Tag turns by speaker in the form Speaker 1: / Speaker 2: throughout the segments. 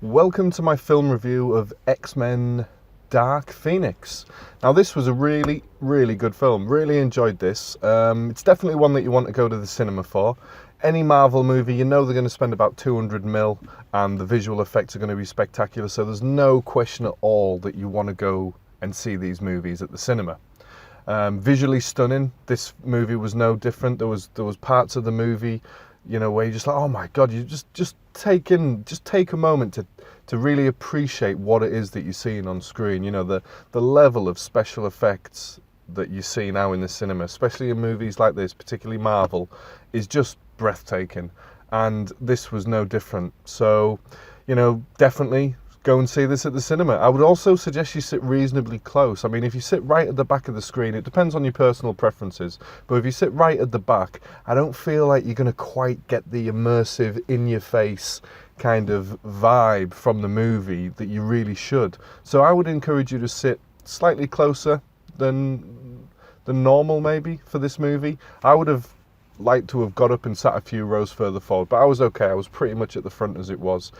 Speaker 1: Welcome to my film review of X-Men Dark Phoenix. Now this was a really good film, really enjoyed this. It's definitely one that you want to go to the cinema for. Any Marvel movie, you know they're going to spend about 200 mil and the visual effects are going to be spectacular, so there's no question at all that you want to go and see these movies at the cinema. Visually stunning, this movie was no different. There was parts of the movie, you know, where you're just like, oh my god, you just take a moment to really appreciate what it is that you're seeing on screen. You know, the level of special effects that you see now in the cinema, especially in movies like this, particularly Marvel, is just breathtaking, and this was no different. So, you know, definitely go and see this at the cinema. I would also suggest you sit reasonably close. I mean, if you sit right at the back of the screen, it depends on your personal preferences, but if you sit right at the back, I don't feel like you're going to quite get the immersive, in-your-face kind of vibe from the movie that you really should. So I would encourage you to sit slightly closer than normal, maybe, for this movie. I would have liked to have got up and sat a few rows further forward, but I was okay. I was pretty much at the front as it was.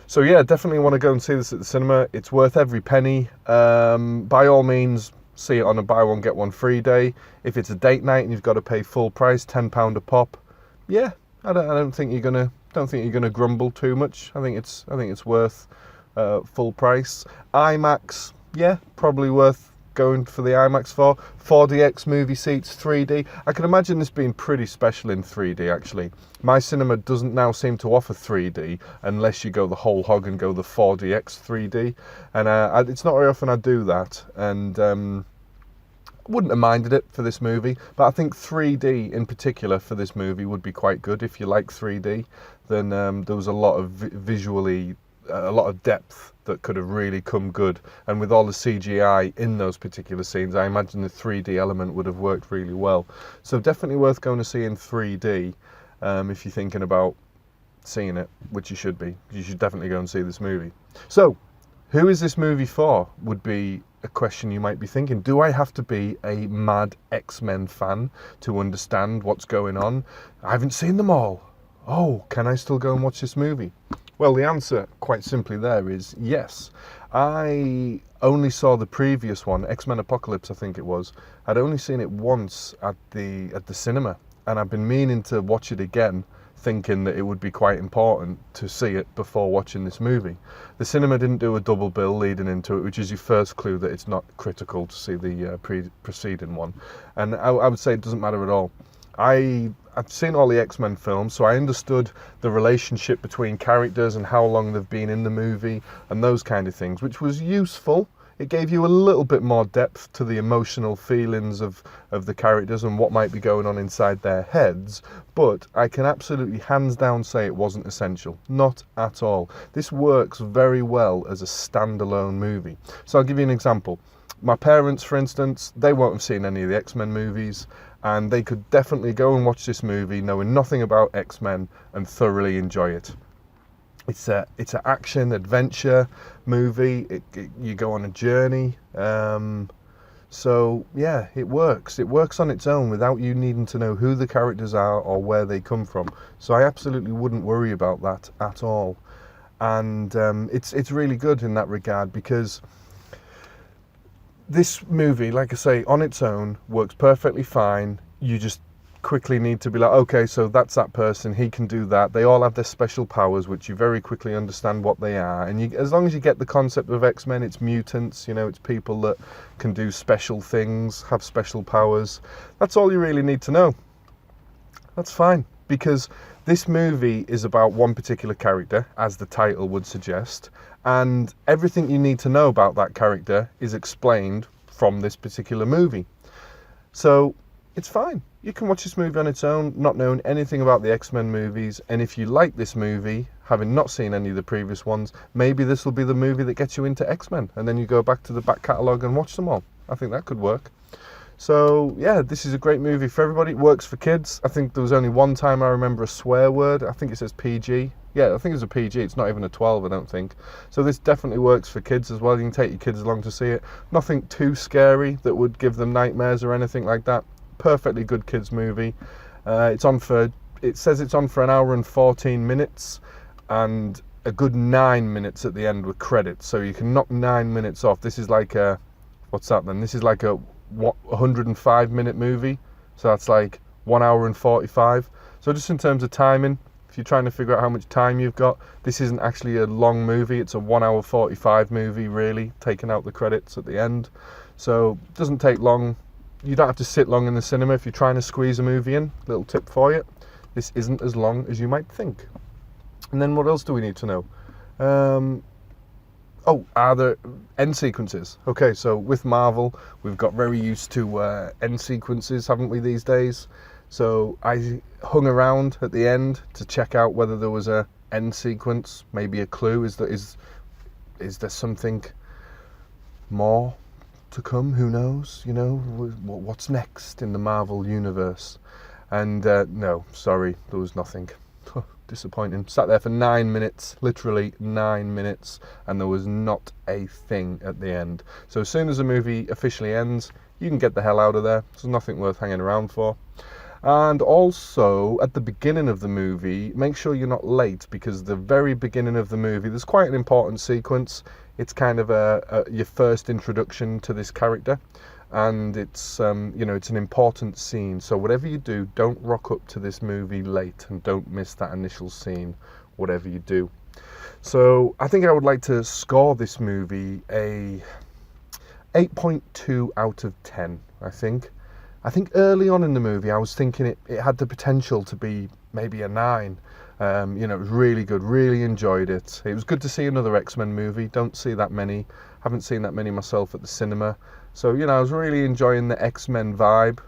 Speaker 1: So yeah, definitely want to go and see this at the cinema. It's worth every penny. By all means, see it on a buy one get one free day. If it's a date night and you've got to pay full price, £10 a pop, yeah, I don't think you're gonna grumble too much. I think it's worth full price. IMAX, yeah, probably worth going for the IMAX for. 4DX movie seats, 3D. I can imagine this being pretty special in 3D, actually. My cinema doesn't now seem to offer 3D unless you go the whole hog and go the 4DX 3D. And it's not very often I do that. And wouldn't have minded it for this movie. But I think 3D in particular for this movie would be quite good. If you like 3D, then there was a lot of visually, a lot of depth that could have really come good, and with all the CGI in those particular scenes, I imagine the 3D element would have worked really well. So definitely worth going to see in 3D if you're thinking about seeing it, which you should be. You should definitely go and see this movie. So, who is this movie for? Would be a question you might be thinking. Do I have to be a mad X-Men fan to understand what's going on? I haven't seen them all. Oh, can I still go and watch this movie? Well, the answer, quite simply there, is yes. I only saw the previous one, X-Men Apocalypse, I think it was. I'd only seen it once at the cinema, and I've been meaning to watch it again, thinking that it would be quite important to see it before watching this movie. The cinema didn't do a double bill leading into it, which is your first clue that it's not critical to see the preceding one. And I would say it doesn't matter at all. I've seen all the X-Men films, so I understood the relationship between characters and how long they've been in the movie and those kind of things, which was useful. It gave you a little bit more depth to the emotional feelings of the characters and what might be going on inside their heads, but I can absolutely hands down say it wasn't essential. Not at all. This works very well as a standalone movie. So I'll give you an example. My parents, for instance, they won't have seen any of the X-Men movies, and they could definitely go and watch this movie knowing nothing about X-Men and thoroughly enjoy it. It's an action adventure movie. You go on a journey. So yeah, it works. It works on its own without you needing to know who the characters are or where they come from. So I absolutely wouldn't worry about that at all. And it's really good in that regard, because this movie, like I say, on its own works perfectly fine. You just quickly need to be like, okay, so that's that person, he can do that. They all have their special powers, which you very quickly understand what they are. And as long as you get the concept of X-Men, it's mutants, you know, it's people that can do special things, have special powers. That's all you really need to know. That's fine, because this movie is about one particular character, as the title would suggest, and everything you need to know about that character is explained from this particular movie. So it's fine. You can watch this movie on its own, not knowing anything about the X-Men movies, and if you like this movie, having not seen any of the previous ones, maybe this will be the movie that gets you into X-Men, and then you go back to the back catalogue and watch them all. I think that could work. So yeah, this is a great movie for everybody. It works for kids. I think there was only one time I remember a swear word. I think it says PG. Yeah, I think it's a PG. It's not even a 12, I don't think. So this definitely works for kids as well. You can take your kids along to see it. Nothing too scary that would give them nightmares or anything like that. Perfectly good kids movie. It says it's on for an hour and 14 minutes. and a good 9 minutes at the end with credits. So you can knock 9 minutes off. This is like a, what's that then? This is like a 105-minute movie. So that's like 1 hour and 45. So just in terms of timing, if you're trying to figure out how much time you've got, this isn't actually a long movie. It's a 1 hour 45 movie, really, taking out the credits at the end. So it doesn't take long. You don't have to sit long in the cinema if you're trying to squeeze a movie in. Little tip for you. This isn't as long as you might think. And then what else do we need to know? Are there end sequences? Okay, so with Marvel, we've got very used to end sequences, haven't we, these days? So I hung around at the end to check out whether there was a end sequence, maybe a clue. Is there something more to come? Who knows? You know, what's next in the Marvel universe? And no, sorry, there was nothing. Disappointing. Sat there for 9 minutes, literally 9 minutes, and there was not a thing at the end. So as soon as the movie officially ends, you can get the hell out of there. There's nothing worth hanging around for. And also, at the beginning of the movie, make sure you're not late, because the very beginning of the movie, there's quite an important sequence. It's kind of your first introduction to this character, and it's it's an important scene. So whatever you do, don't rock up to this movie late, and don't miss that initial scene, whatever you do. So I think I would like to score this movie a 8.2 out of 10, I think. Early on in the movie, I was thinking it had the potential to be maybe a 9. It was really good, really enjoyed it. It was good to see another X-Men movie. Don't see that many. Haven't seen that many myself at the cinema. So, I was really enjoying the X-Men vibe.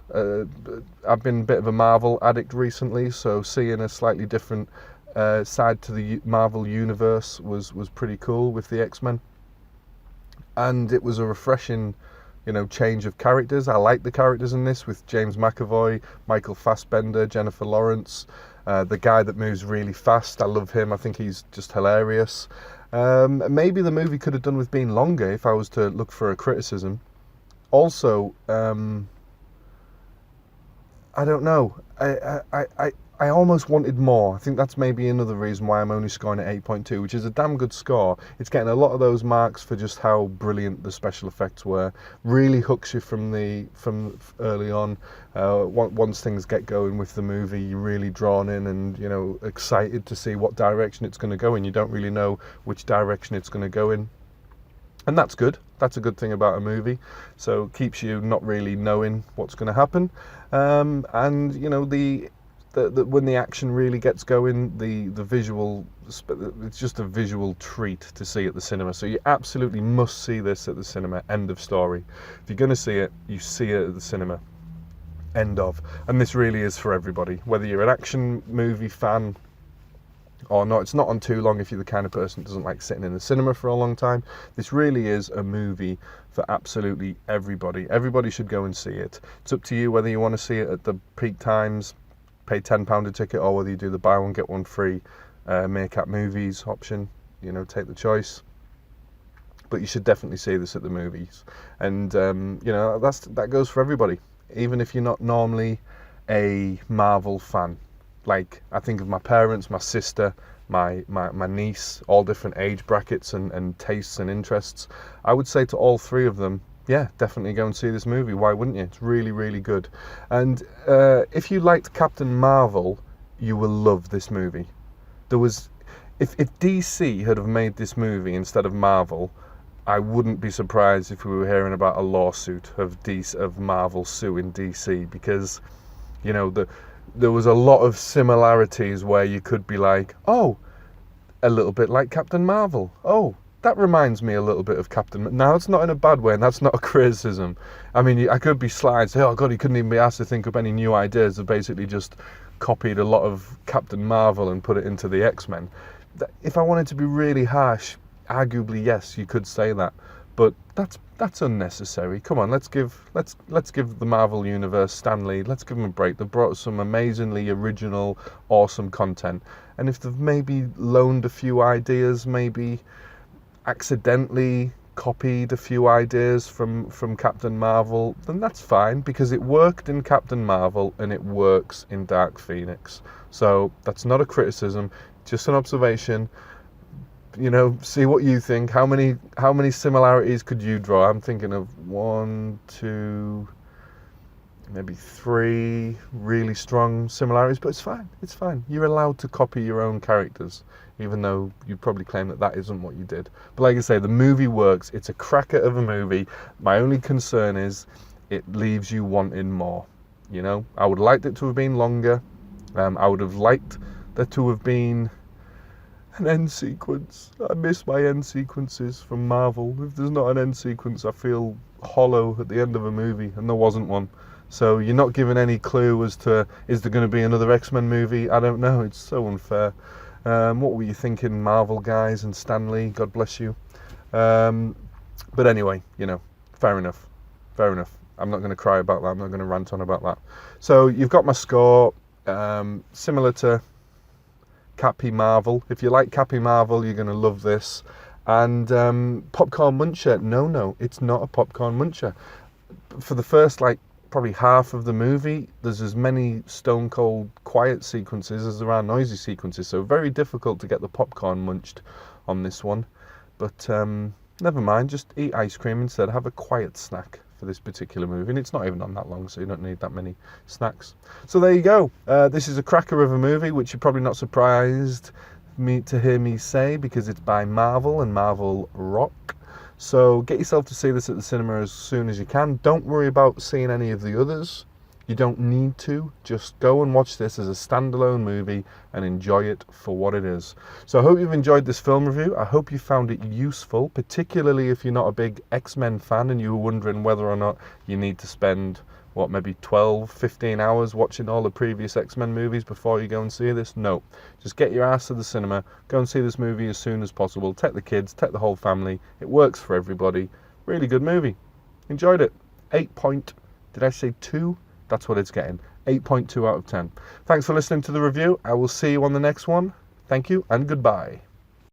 Speaker 1: I've been a bit of a Marvel addict recently, so seeing a slightly different side to the Marvel universe was pretty cool with the X-Men. And it was a refreshing change of characters. I like the characters in this, with James McAvoy, Michael Fassbender, Jennifer Lawrence, the guy that moves really fast. I love him. I think he's just hilarious. Maybe the movie could have done with being longer if I was to look for a criticism. Also, I don't know. I almost wanted more. I think that's maybe another reason why I'm only scoring at 8.2, which is a damn good score. It's getting a lot of those marks for just how brilliant the special effects were. Really hooks you from early on. Once things get going with the movie, you're really drawn in and excited to see what direction it's going to go in. You don't really know which direction it's going to go in, and that's good. That's a good thing about a movie. So it keeps you not really knowing what's going to happen, when the action really gets going, the visual, it's just a visual treat to see at the cinema. So you absolutely must see this at the cinema. End of story. If you're going to see it, you see it at the cinema. End of. And this really is for everybody, whether you're an action movie fan or not. It's not on too long if you're the kind of person who doesn't like sitting in the cinema for a long time. This really is a movie for absolutely everybody. Everybody should go and see it. It's up to you whether you want to see it at the peak times, pay £10 a ticket, or whether you do the buy one get one free Meerkat Movies option. Take the choice. But you should definitely see this at the movies, and that goes for everybody, even if you're not normally a Marvel fan. Like, I think of my parents, my sister, my niece, all different age brackets and tastes and interests. I would say to all three of them, yeah, definitely go and see this movie. Why wouldn't you? It's really, really good. And if you liked Captain Marvel, you will love this movie. If DC had have made this movie instead of Marvel, I wouldn't be surprised if we were hearing about a lawsuit of Marvel suing DC, because there was a lot of similarities where you could be like, oh, a little bit like Captain Marvel. Oh, that reminds me a little bit of Captain. Now, it's not in a bad way, and that's not a criticism. I mean, I could be sly and say, oh God, he couldn't even be asked to think up any new ideas. They basically just copied a lot of Captain Marvel and put it into the X-Men. If I wanted to be really harsh, arguably yes, you could say that, but that's unnecessary. Come on, let's give the Marvel Universe, Stan Lee, let's give them a break. They've brought some amazingly original, awesome content, and if they've maybe loaned a few ideas, maybe accidentally copied a few ideas from Captain Marvel, then that's fine, because it worked in Captain Marvel and it works in Dark Phoenix. So that's not a criticism. just an observation. You know, see what you think. How many similarities could you draw? I'm thinking of 1, 2, maybe 3 really strong similarities, but it's fine. It's fine. You're allowed to copy your own characters, even though you probably claim that that isn't what you did. But like I say, the movie works. It's a cracker of a movie. My only concern is it leaves you wanting more. You know, I would have liked it to have been longer. I would have liked there to have been an end sequence. I miss my end sequences from Marvel. If there's not an end sequence, I feel hollow at the end of a movie, and there wasn't one. So you're not given any clue as to, is there going to be another X-Men movie? I don't know. It's so unfair. What were you thinking, Marvel guys and Stan Lee? God bless you. But anyway, you know, fair enough. Fair enough. I'm not going to cry about that. I'm not going to rant on about that. So you've got my score, similar to Cappy Marvel. If you like Cappy Marvel, you're going to love this. And Popcorn Muncher, no, it's not a Popcorn Muncher. For the first, probably half of the movie, there's as many stone cold quiet sequences as there are noisy sequences, so very difficult to get the popcorn munched on this one. But never mind, just eat ice cream instead. Have a quiet snack for this particular movie, and it's not even on that long, so you don't need that many snacks. So there you go. This is a cracker of a movie, which you're probably not surprised to hear me say, because it's by Marvel, and Marvel rock. So get yourself to see this at the cinema as soon as you can. Don't worry about seeing any of the others. You don't need to. Just go and watch this as a standalone movie and enjoy it for what it is. So I hope you've enjoyed this film review. I hope you found it useful, particularly if you're not a big X-Men fan and you were wondering whether or not you need to spend, maybe 12, 15 hours watching all the previous X-Men movies before you go and see this. No, just get your ass to the cinema, go and see this movie as soon as possible. Take the kids, take the whole family. It works for everybody. Really good movie. Enjoyed it. Did I say 2? That's what it's getting. 8.2 out of 10. Thanks for listening to the review. I will see you on the next one. Thank you and goodbye.